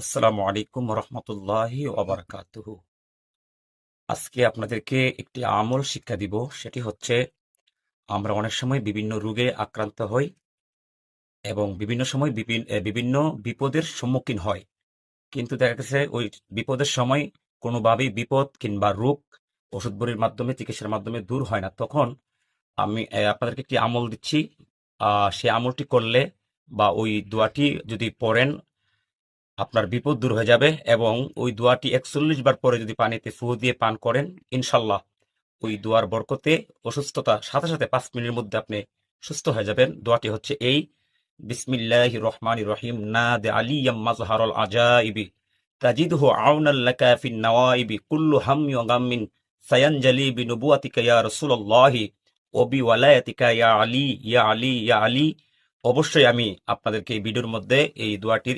আসসালামু আলাইকুম রহমতুল্লাহি ওয়াবারাকাতুহু। আজকে আপনাদেরকে একটি আমল শিক্ষা দিব। সেটি হচ্ছে, আমরা অনেক সময় বিভিন্ন রোগে আক্রান্ত হই এবং বিভিন্ন সময় বিভিন্ন বিপদের সম্মুখীন হয়। কিন্তু দেখা গেছে ওই বিপদের সময় কোনোভাবেই বিপদ কিংবা রোগ ওষুধ বড়ির মাধ্যমে, চিকিৎসার মাধ্যমে দূর হয় না। তখন আমি আপনাদেরকে একটি আমল দিচ্ছি। সেই আমলটি করলে বা ওই দোয়াটি যদি পড়েন, আপনার বিপদ দূর হয়ে যাবে। এবং ওই দোয়াটি ৪১ বার পরে যদি পানিতে ফু দিয়ে পান করেন, ইনশাল্লাহ ওই দোয়ার বরকতে অসুস্থতা সাথে সাথে ৫ মিনিটের মধ্যে আপনি সুস্থ হয়ে যাবেন। দোয়াটি হচ্ছে এই: বিসমিল্লাহির রহমানির রহিম, নাদে আলিয়াম মাজহারুল আজাইবি তাজিদহু আউনাল লাকা ফিন নওয়াইবি কুল্লু হাম্মি ওয়া গাম্মিন সায়ানজালি বিনুবুওয়াতিকা ইয়া রাসূলুল্লাহি ওয়া বিওয়ালায়াতিকা ইয়া আলী ইয়া আলী ইয়া আলী। অবশ্যই আমি আপনাদেরকে এই ভিডিওর মধ্যে এই দোয়াটির